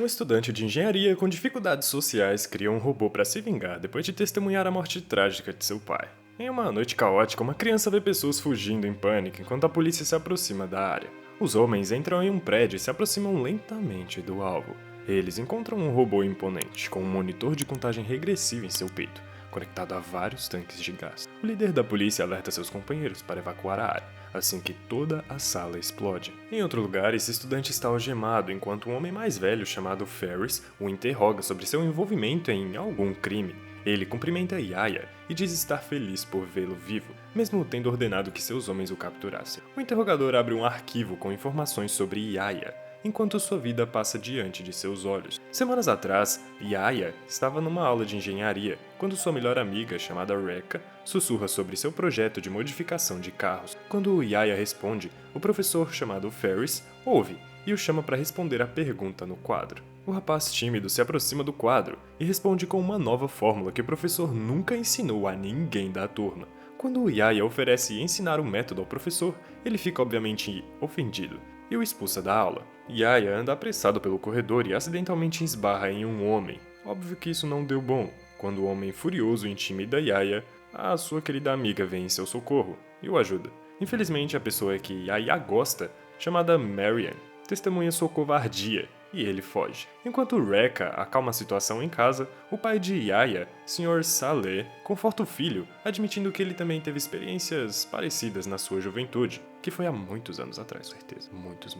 Um estudante de engenharia com dificuldades sociais cria um robô para se vingar depois de testemunhar a morte trágica de seu pai. Em uma noite caótica, uma criança vê pessoas fugindo em pânico enquanto a polícia se aproxima da área. Os homens entram em um prédio e se aproximam lentamente do alvo. Eles encontram um robô imponente, com um monitor de contagem regressiva em seu peito, conectado a vários tanques de gás. O líder da polícia alerta seus companheiros para evacuar a área, assim que toda a sala explode. Em outro lugar, esse estudante está algemado enquanto um homem mais velho chamado Ferris o interroga sobre seu envolvimento em algum crime. Ele cumprimenta Yaya e diz estar feliz por vê-lo vivo, mesmo tendo ordenado que seus homens o capturassem. O interrogador abre um arquivo com informações sobre Yaya, enquanto sua vida passa diante de seus olhos. Semanas atrás, Yaya estava numa aula de engenharia, quando sua melhor amiga, chamada Rekka, sussurra sobre seu projeto de modificação de carros. Quando Yaya responde, o professor, chamado Ferris, ouve e o chama para responder a pergunta no quadro. O rapaz tímido se aproxima do quadro e responde com uma nova fórmula que o professor nunca ensinou a ninguém da turma. Quando Yaya oferece ensinar o método ao professor, ele fica obviamente ofendido e o expulsa da aula. Yaya anda apressado pelo corredor e acidentalmente esbarra em um homem. Óbvio que isso não deu bom. Quando o homem furioso intimida Yaya, a sua querida amiga vem em seu socorro e o ajuda. Infelizmente, a pessoa que Yaya gosta, chamada Marian, testemunha sua covardia e ele foge. Enquanto Rekka acalma a situação em casa, o pai de Yaya, Sr. Saleh, conforta o filho, admitindo que ele também teve experiências parecidas na sua juventude, que foi há muitos anos atrás, certeza, muitos.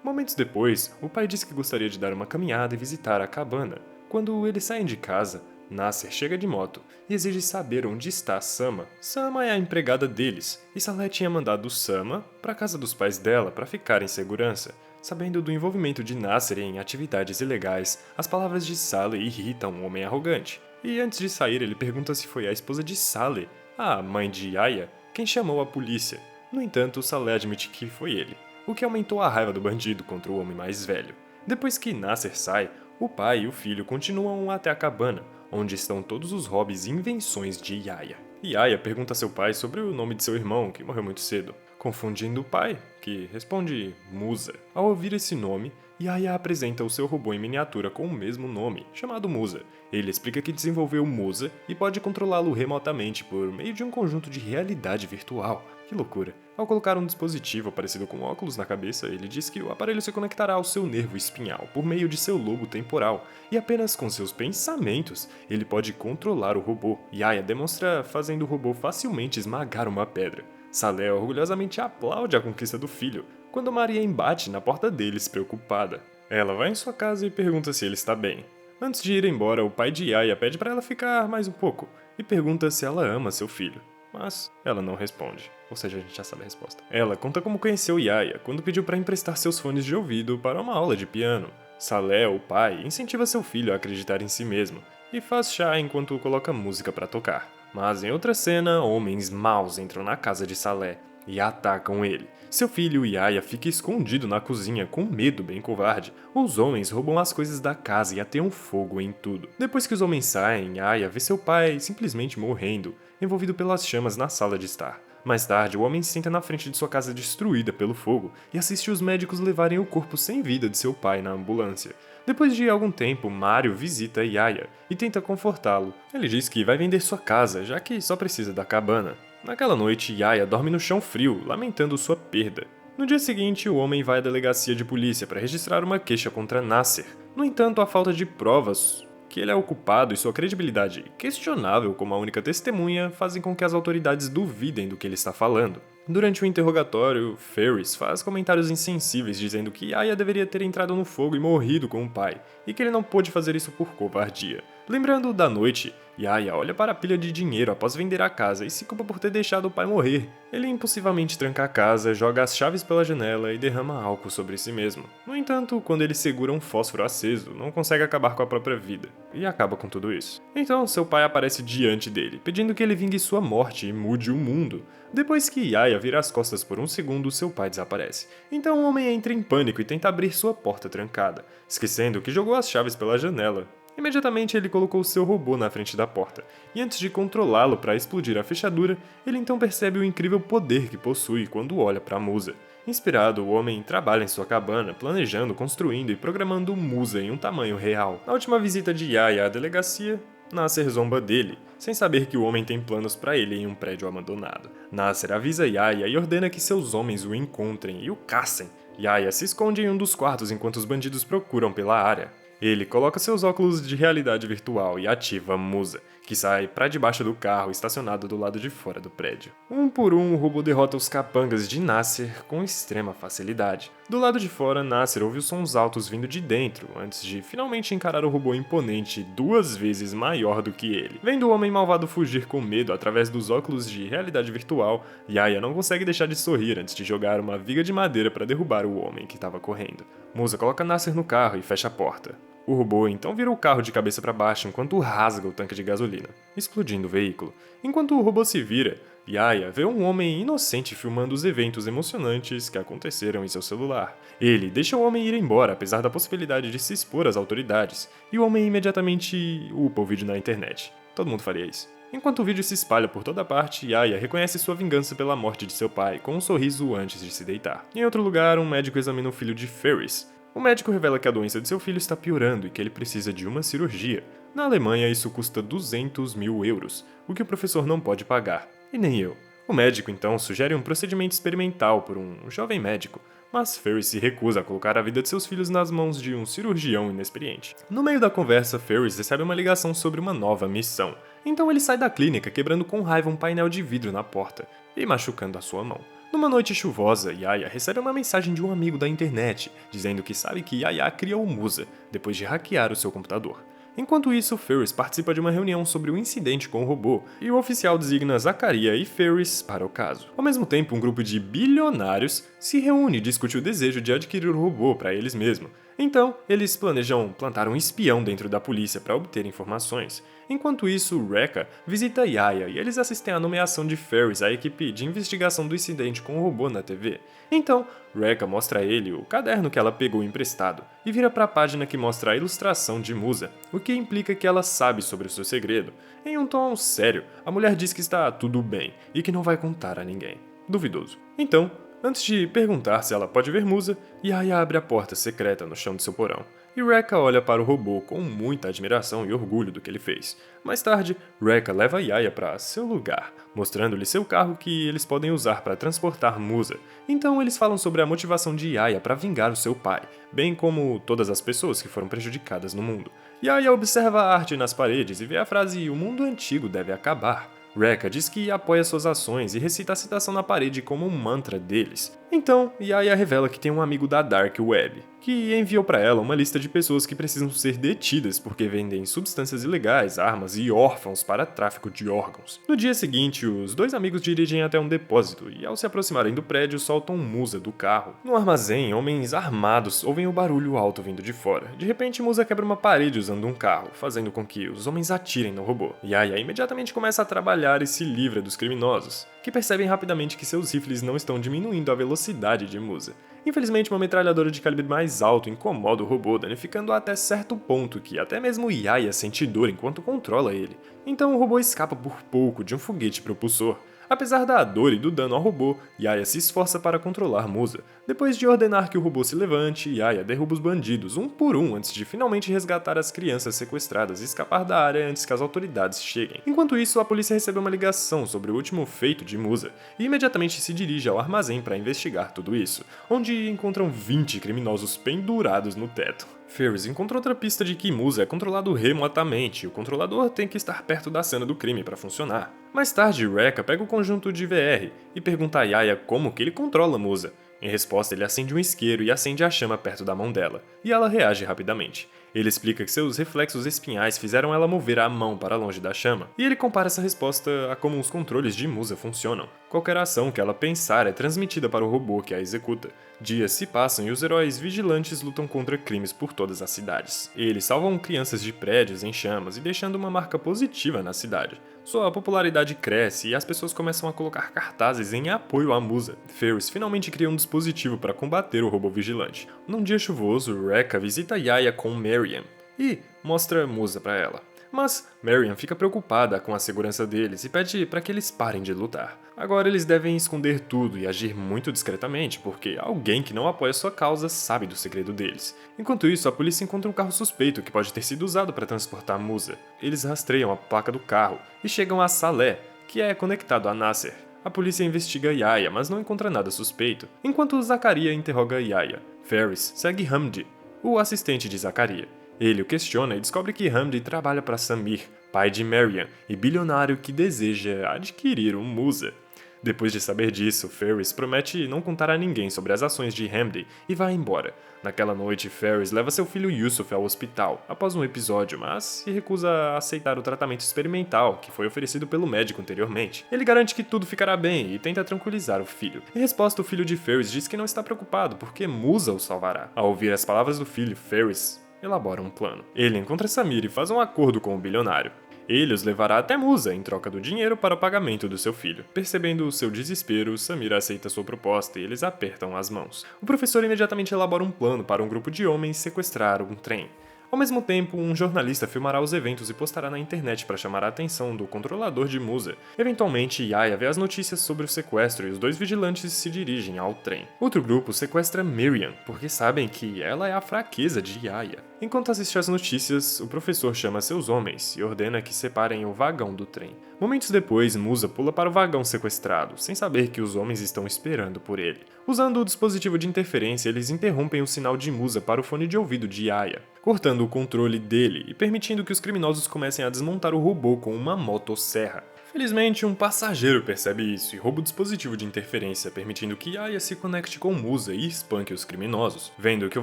Momentos depois, o pai diz que gostaria de dar uma caminhada e visitar a cabana. Quando eles saem de casa, Nasser chega de moto e exige saber onde está Sama. Sama é a empregada deles, e Saleh tinha mandado Sama para a casa dos pais dela para ficar em segurança. Sabendo do envolvimento de Nasser em atividades ilegais, as palavras de Saleh irritam um homem arrogante. E antes de sair, ele pergunta se foi a esposa de Saleh, a mãe de Yaya, quem chamou a polícia. No entanto, Saleh admite que foi ele, o que aumentou a raiva do bandido contra o homem mais velho. Depois que Nasser sai, o pai e o filho continuam até a cabana, onde estão todos os hobbies e invenções de Yaya. Yaya pergunta a seu pai sobre o nome de seu irmão, que morreu muito cedo, confundindo o pai, que responde Musa. Ao ouvir esse nome, Yaya apresenta o seu robô em miniatura com o mesmo nome, chamado Musa. Ele explica que desenvolveu Musa e pode controlá-lo remotamente por meio de um conjunto de realidade virtual. Que loucura! Ao colocar um dispositivo parecido com óculos na cabeça, ele diz que o aparelho se conectará ao seu nervo espinhal por meio de seu lobo temporal, e apenas com seus pensamentos ele pode controlar o robô. Yaya demonstra fazendo o robô facilmente esmagar uma pedra. Saleh orgulhosamente aplaude a conquista do filho, quando Maria embate na porta deles preocupada. Ela vai em sua casa e pergunta se ele está bem. Antes de ir embora, o pai de Yaya pede para ela ficar mais um pouco e pergunta se ela ama seu filho. Mas ela não responde, ou seja, a gente já sabe a resposta. Ela conta como conheceu Yaya quando pediu para emprestar seus fones de ouvido para uma aula de piano. Saleh, o pai, incentiva seu filho a acreditar em si mesmo e faz chá enquanto coloca música para tocar. Mas em outra cena, homens maus entram na casa de Saleh e atacam ele. Seu filho Yaya fica escondido na cozinha com medo bem covarde. Os homens roubam as coisas da casa e ateiam fogo em tudo. Depois que os homens saem, Yaya vê seu pai simplesmente morrendo, envolvido pelas chamas na sala de estar. Mais tarde, o homem se senta na frente de sua casa destruída pelo fogo e assiste os médicos levarem o corpo sem vida de seu pai na ambulância. Depois de algum tempo, Mario visita Yaya e tenta confortá-lo. Ele diz que vai vender sua casa, já que só precisa da cabana. Naquela noite, Yaya dorme no chão frio, lamentando sua perda. No dia seguinte, o homem vai à delegacia de polícia para registrar uma queixa contra Nasser. No entanto, a falta de provas que ele é o culpado e sua credibilidade questionável como a única testemunha fazem com que as autoridades duvidem do que ele está falando. Durante o interrogatório, Ferris faz comentários insensíveis dizendo que Yaya deveria ter entrado no fogo e morrido com o pai, e que ele não pôde fazer isso por covardia. Lembrando da noite, Yaya olha para a pilha de dinheiro após vender a casa e se culpa por ter deixado o pai morrer. Ele impulsivamente tranca a casa, joga as chaves pela janela e derrama álcool sobre si mesmo. No entanto, quando ele segura um fósforo aceso, não consegue acabar com a própria vida, e acaba com tudo isso. Então, seu pai aparece diante dele, pedindo que ele vingue sua morte e mude o mundo. Depois que Yaya vira as costas por um segundo, seu pai desaparece. Então o homem entra em pânico e tenta abrir sua porta trancada, esquecendo que jogou as chaves pela janela. Imediatamente ele colocou seu robô na frente da porta, e antes de controlá-lo para explodir a fechadura, ele então percebe o incrível poder que possui quando olha para a Musa. Inspirado, o homem trabalha em sua cabana, planejando, construindo e programando Musa em um tamanho real. Na última visita de Yaya à delegacia, Nasser zomba dele, sem saber que o homem tem planos para ele em um prédio abandonado. Nasser avisa Yaya e ordena que seus homens o encontrem e o caçem. Yaya se esconde em um dos quartos enquanto os bandidos procuram pela área. Ele coloca seus óculos de realidade virtual e ativa Musa, que sai para debaixo do carro estacionado do lado de fora do prédio. Um por um, o robô derrota os capangas de Nasser com extrema facilidade. Do lado de fora, Nasser ouve os sons altos vindo de dentro, antes de finalmente encarar o robô imponente 2 vezes maior do que ele. Vendo o homem malvado fugir com medo através dos óculos de realidade virtual, Yaya não consegue deixar de sorrir antes de jogar uma viga de madeira para derrubar o homem que estava correndo. Musa coloca Nasser no carro e fecha a porta. O robô então vira o carro de cabeça para baixo enquanto rasga o tanque de gasolina, explodindo o veículo. Enquanto o robô se vira, Yaya vê um homem inocente filmando os eventos emocionantes que aconteceram em seu celular. Ele deixa o homem ir embora apesar da possibilidade de se expor às autoridades, e o homem imediatamente upa o vídeo na internet. Todo mundo faria isso. Enquanto o vídeo se espalha por toda parte, Yaya reconhece sua vingança pela morte de seu pai com um sorriso antes de se deitar. Em outro lugar, um médico examina o filho de Ferris. O médico revela que a doença de seu filho está piorando e que ele precisa de uma cirurgia. Na Alemanha, isso custa 200 mil euros, o que o professor não pode pagar, e nem eu. O médico, então, sugere um procedimento experimental por um jovem médico, mas Ferris se recusa a colocar a vida de seus filhos nas mãos de um cirurgião inexperiente. No meio da conversa, Ferris recebe uma ligação sobre uma nova missão. Então ele sai da clínica, quebrando com raiva um painel de vidro na porta e machucando a sua mão. Numa noite chuvosa, Yaya recebe uma mensagem de um amigo da internet, dizendo que sabe que Yaya criou Musa, depois de hackear o seu computador. Enquanto isso, Ferris participa de uma reunião sobre o incidente com o robô, e o oficial designa Zakaria e Ferris para o caso. Ao mesmo tempo, um grupo de bilionários se reúne e discute o desejo de adquirir o robô para eles mesmos. Então, eles planejam plantar um espião dentro da polícia para obter informações. Enquanto isso, Rekha visita Yaya e eles assistem à nomeação de Ferris à equipe de investigação do incidente com o robô na TV. Então, Rekha mostra a ele o caderno que ela pegou emprestado e vira para a página que mostra a ilustração de Musa, o que implica que ela sabe sobre o seu segredo. Em um tom sério, a mulher diz que está tudo bem e que não vai contar a ninguém. Duvidoso. Então, antes de perguntar se ela pode ver Musa, Yaya abre a porta secreta no chão de seu porão. E Rekha olha para o robô com muita admiração e orgulho do que ele fez. Mais tarde, Rekha leva Yaya para seu lugar, mostrando-lhe seu carro que eles podem usar para transportar Musa. Então eles falam sobre a motivação de Yaya para vingar o seu pai, bem como todas as pessoas que foram prejudicadas no mundo. Yaya observa a arte nas paredes e vê a frase "O mundo antigo deve acabar". Rekha diz que apoia suas ações e recita a citação na parede como um mantra deles. Então, Yaya revela que tem um amigo da Dark Web, que enviou para ela uma lista de pessoas que precisam ser detidas porque vendem substâncias ilegais, armas e órfãos para tráfico de órgãos. No dia seguinte, os dois amigos dirigem até um depósito e, ao se aproximarem do prédio, soltam Musa do carro. No armazém, homens armados ouvem o barulho alto vindo de fora. De repente, Musa quebra uma parede usando um carro, fazendo com que os homens atirem no robô. Yaya imediatamente começa a trabalhar e se livra dos criminosos, que percebem rapidamente que seus rifles não estão diminuindo a velocidade de Musa. Infelizmente, uma metralhadora de calibre mais alto incomoda o robô, danificando até certo ponto que até mesmo Yaya sente dor enquanto controla ele. Então o robô escapa por pouco de um foguete propulsor. Apesar da dor e do dano ao robô, Yaya se esforça para controlar Musa. Depois de ordenar que o robô se levante, Yaya derruba os bandidos um por um antes de finalmente resgatar as crianças sequestradas e escapar da área antes que as autoridades cheguem. Enquanto isso, a polícia recebe uma ligação sobre o último feito de Musa e imediatamente se dirige ao armazém para investigar tudo isso, onde encontram 20 criminosos pendurados no teto. Ferris encontra outra pista de que Musa é controlado remotamente e o controlador tem que estar perto da cena do crime para funcionar. Mais tarde, Rekha pega o conjunto de VR e pergunta a Yaya como que ele controla Musa. Em resposta, ele acende um isqueiro e acende a chama perto da mão dela, e ela reage rapidamente. Ele explica que seus reflexos espinhais fizeram ela mover a mão para longe da chama, e ele compara essa resposta a como os controles de Musa funcionam. Qualquer ação que ela pensar é transmitida para o robô que a executa. Dias se passam e os heróis vigilantes lutam contra crimes por todas as cidades. Eles salvam crianças de prédios em chamas e deixando uma marca positiva na cidade. Sua popularidade cresce e as pessoas começam a colocar cartazes em apoio a Musa. Ferris finalmente cria um dispositivo para combater o robô vigilante. Num dia chuvoso, Rekha visita Yaya com Mariam. e mostra Musa pra ela. Mas Marian fica preocupada com a segurança deles e pede para que eles parem de lutar. Agora eles devem esconder tudo e agir muito discretamente, porque alguém que não apoia sua causa sabe do segredo deles. Enquanto isso, a polícia encontra um carro suspeito que pode ter sido usado para transportar Musa. Eles rastreiam a placa do carro e chegam a Saleh, que é conectado a Nasser. A polícia investiga Yahya, mas não encontra nada suspeito, enquanto Zakaria interroga Yahya. Ferris segue Hamdi, o assistente de Zakaria. Ele o questiona e descobre que Hamdi trabalha para Samir, pai de Marian e bilionário que deseja adquirir um Musa. Depois de saber disso, Ferris promete não contar a ninguém sobre as ações de Hamdi e vai embora. Naquela noite, Ferris leva seu filho Yusuf ao hospital após um episódio, mas se recusa a aceitar o tratamento experimental que foi oferecido pelo médico anteriormente. Ele garante que tudo ficará bem e tenta tranquilizar o filho. Em resposta, o filho de Ferris diz que não está preocupado porque Musa o salvará. Ao ouvir as palavras do filho, Ferris elabora um plano. Ele encontra Samir e faz um acordo com o bilionário. Ele os levará até Musa em troca do dinheiro para o pagamento do seu filho. Percebendo o seu desespero, Samir aceita sua proposta e eles apertam as mãos. O professor imediatamente elabora um plano para um grupo de homens sequestrar um trem. Ao mesmo tempo, um jornalista filmará os eventos e postará na internet para chamar a atenção do controlador de Musa. Eventualmente, Yahya vê as notícias sobre o sequestro e os dois vigilantes se dirigem ao trem. Outro grupo sequestra Marian, porque sabem que ela é a fraqueza de Yahya. Enquanto assiste às notícias, o professor chama seus homens e ordena que separem o vagão do trem. Momentos depois, Musa pula para o vagão sequestrado, sem saber que os homens estão esperando por ele. Usando o dispositivo de interferência, eles interrompem o sinal de Musa para o fone de ouvido de Yahya, cortando o controle dele e permitindo que os criminosos comecem a desmontar o robô com uma motosserra. Felizmente, um passageiro percebe isso e rouba o dispositivo de interferência, permitindo que Yahya se conecte com Musa e espanque os criminosos. Vendo que o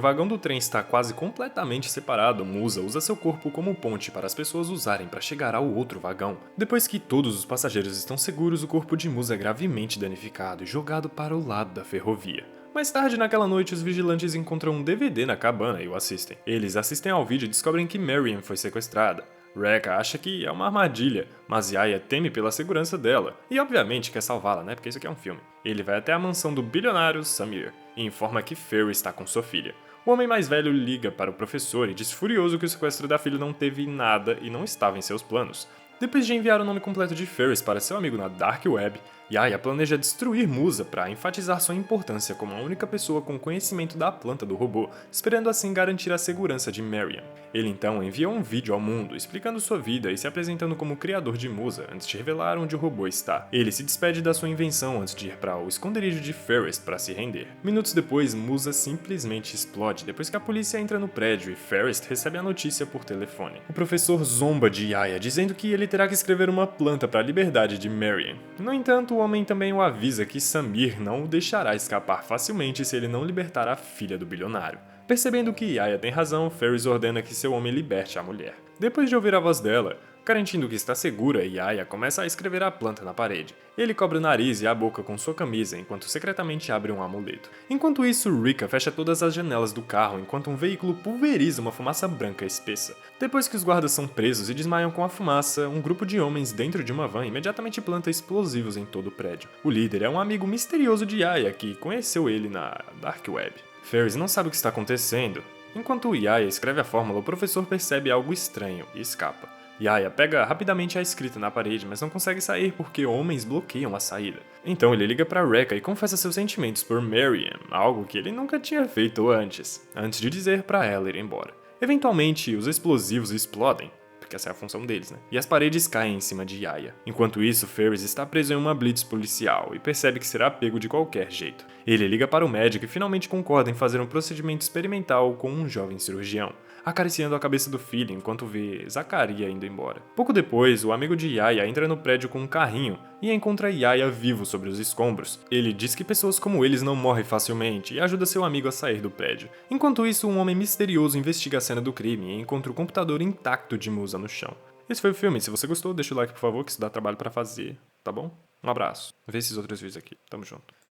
vagão do trem está quase completamente separado, Musa usa seu corpo como ponte para as pessoas usarem para chegar ao outro vagão. Depois que todos os passageiros estão seguros, o corpo de Musa é gravemente danificado e jogado para o lado da ferrovia. Mais tarde naquela noite, os vigilantes encontram um DVD na cabana e o assistem. Eles assistem ao vídeo e descobrem que Marian foi sequestrada. Rekka acha que é uma armadilha, mas Yahya teme pela segurança dela, e obviamente quer salvá-la, né, porque isso aqui é um filme. Ele vai até a mansão do bilionário Samir, e informa que Ferris está com sua filha. O homem mais velho liga para o professor e diz furioso que o sequestro da filha não teve nada e não estava em seus planos. Depois de enviar o nome completo de Ferris para seu amigo na Dark Web, Yahya planeja destruir Musa para enfatizar sua importância como a única pessoa com conhecimento da planta do robô, esperando assim garantir a segurança de Marian. Ele então envia um vídeo ao mundo explicando sua vida e se apresentando como criador de Musa antes de revelar onde o robô está. Ele se despede da sua invenção antes de ir para o esconderijo de Ferris para se render. Minutos depois, Musa simplesmente explode depois que a polícia entra no prédio e Ferris recebe a notícia por telefone. O professor zomba de Yahya, dizendo que ele terá que escrever uma planta para a liberdade de Marian. No entanto, o homem também o avisa que Samir não o deixará escapar facilmente se ele não libertar a filha do bilionário. Percebendo que Yahya tem razão, Ferris ordena que seu homem liberte a mulher. Depois de ouvir a voz dela, garantindo que está segura, Yahya começa a escrever a planta na parede. Ele cobre o nariz e a boca com sua camisa enquanto secretamente abre um amuleto. Enquanto isso, Rika fecha todas as janelas do carro enquanto um veículo pulveriza uma fumaça branca espessa. Depois que os guardas são presos e desmaiam com a fumaça, um grupo de homens dentro de uma van imediatamente planta explosivos em todo o prédio. O líder é um amigo misterioso de Yahya que conheceu ele na Dark Web. Ferris não sabe o que está acontecendo. Enquanto Yahya escreve a fórmula, o professor percebe algo estranho e escapa. Yahya pega rapidamente a escrita na parede, mas não consegue sair porque homens bloqueiam a saída. Então ele liga para Rekka e confessa seus sentimentos por Marian, algo que ele nunca tinha feito antes de dizer para ela ir embora. Eventualmente, os explosivos explodem, porque essa é a função deles, né? E as paredes caem em cima de Yahya. Enquanto isso, Ferris está preso em uma blitz policial e percebe que será pego de qualquer jeito. Ele liga para o médico e finalmente concorda em fazer um procedimento experimental com um jovem cirurgião, acariciando a cabeça do filho enquanto vê Zakaria indo embora. Pouco depois, o amigo de Yahya entra no prédio com um carrinho e encontra Yahya vivo sobre os escombros. Ele diz que pessoas como eles não morrem facilmente e ajuda seu amigo a sair do prédio. Enquanto isso, um homem misterioso investiga a cena do crime e encontra o computador intacto de Musa no chão. Esse foi o filme. Se você gostou, deixa o like por favor, que isso dá trabalho pra fazer, tá bom? Um abraço. Vê esses outros vídeos aqui. Tamo junto.